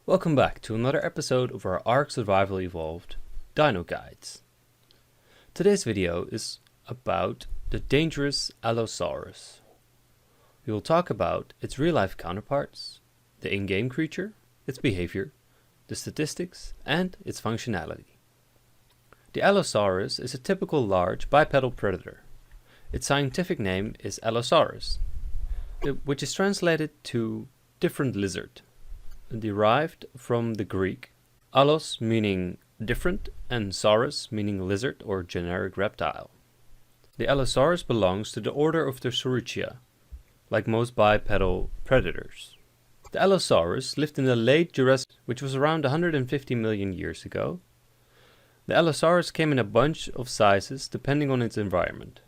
Welcome back to another episode of our ARK Survival Evolved Dino Guides. Today's video is about the dangerous Allosaurus. We will talk about its real-life counterparts, the in-game creature, its behavior, the statistics, and its functionality. The Allosaurus is a typical large bipedal predator. Its scientific name is Allosaurus, which is translated to different lizard, derived from the Greek allos meaning different and saurus meaning lizard or generic reptile. The Allosaurus belongs to the order of the Sauropoda, like most bipedal predators. The Allosaurus lived in the late Jurassic, which was around 150 million years ago. The Allosaurus came in a bunch of sizes depending on its environment.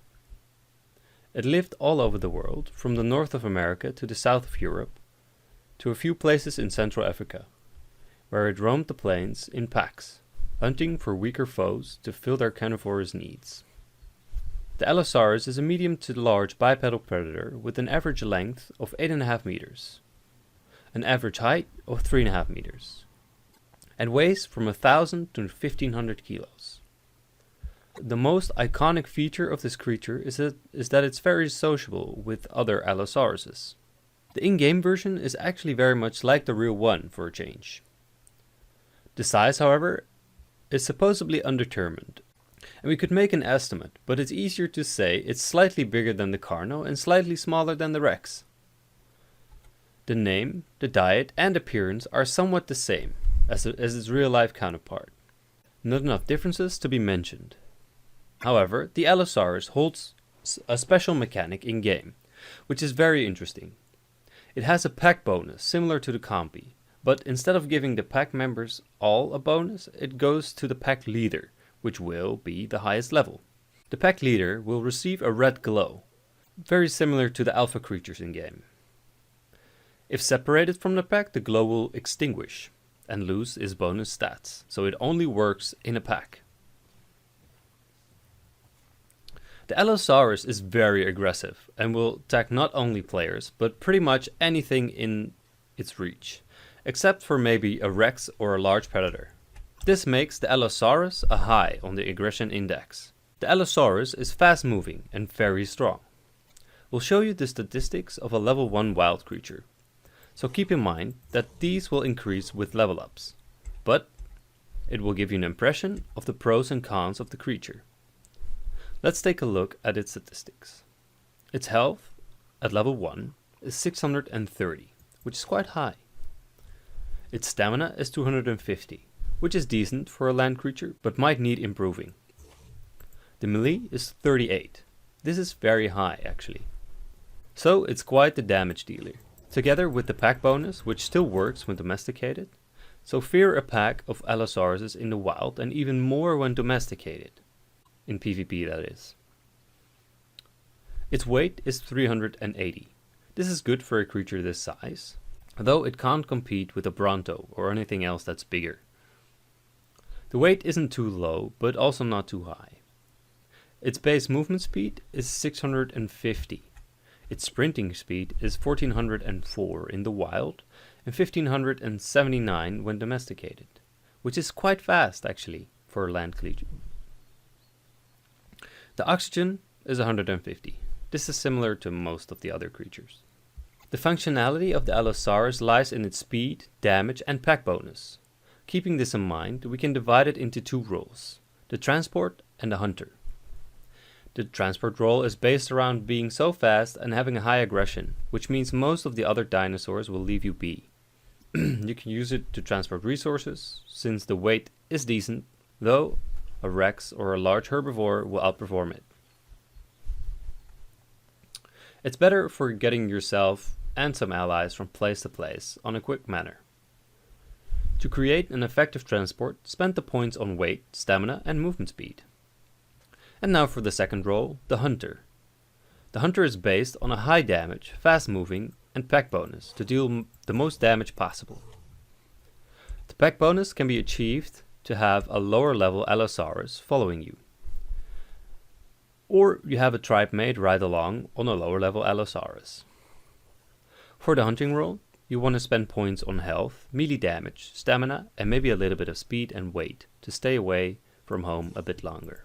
It lived all over the world, from the north of America to the south of Europe, to a few places in Central Africa, where it roamed the plains in packs, hunting for weaker foes to fill their carnivorous needs. The Allosaurus is a medium to large bipedal predator with an average length of 8.5 meters, an average height of 3.5 meters, and weighs from 1,000 to 1,500 kilos. The most iconic feature of this creature is that it's very sociable with other Allosauruses. The in-game version is actually very much like the real one for a change. The size, however, is supposedly undetermined, and we could make an estimate, but it's easier to say it's slightly bigger than the Carno and slightly smaller than the Rex. The name, the diet, and appearance are somewhat the same as its real-life counterpart. Not enough differences to be mentioned. However, the Allosaurus holds a special mechanic in-game, which is very interesting. It has a pack bonus similar to the Compi, but instead of giving the pack members all a bonus, it goes to the pack leader, which will be the highest level. The pack leader will receive a red glow, very similar to the alpha creatures in-game. If separated from the pack, the glow will extinguish and lose its bonus stats, so it only works in a pack. The Allosaurus is very aggressive and will attack not only players, but pretty much anything in its reach, except for maybe a Rex or a large predator. This makes the Allosaurus a high on the aggression index. The Allosaurus is fast moving and very strong. We'll show you the statistics of a level 1 wild creature, so keep in mind that these will increase with level ups, but it will give you an impression of the pros and cons of the creature. Let's take a look at its statistics. Its health at level 1 is 630, which is quite high. Its stamina is 250, which is decent for a land creature, but might need improving. The melee is 38. This is very high actually. So it's quite the damage dealer, together with the pack bonus, which still works when domesticated. So fear a pack of Allosauruses in the wild and even more when domesticated. In PvP, that is. Its weight is 380. This is good for a creature this size, though it can't compete with a Bronto or anything else that's bigger. The weight isn't too low, but also not too high. Its base movement speed is 650. Its sprinting speed is 1404 in the wild and 1579 when domesticated, which is quite fast actually for a land creature. The oxygen is 150. This is similar to most of the other creatures. The functionality of the Allosaurus lies in its speed, damage, and pack bonus. Keeping this in mind, we can divide it into two roles, the transport and the hunter. The transport role is based around being so fast and having a high aggression, which means most of the other dinosaurs will leave you be. You can use it to transport resources, since the weight is decent, though a Rex or a large herbivore will outperform it. It's better for getting yourself and some allies from place to place on a quick manner. To create an effective transport, spend the points on weight, stamina, and movement speed. And now for the second role, the hunter. The hunter is based on a high damage, fast moving, and pack bonus to deal the most damage possible. The pack bonus can be achieved to have a lower level Allosaurus following you, or you have a tribe mate ride along on a lower level Allosaurus. For the hunting role, you want to spend points on health, melee damage, stamina, and maybe a little bit of speed and weight to stay away from home a bit longer.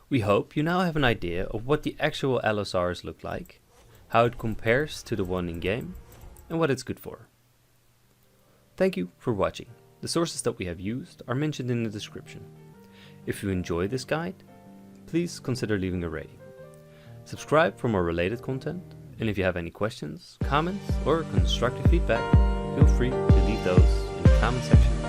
We hope you now have an idea of what the actual Allosaurus look like, how it compares to the one in game, and what it's good for. Thank you for watching. The sources that we have used are mentioned in the description. If you enjoy this guide, please consider leaving a rating. Subscribe for more related content, and if you have any questions, comments, or constructive feedback, feel free to leave those in the comment section.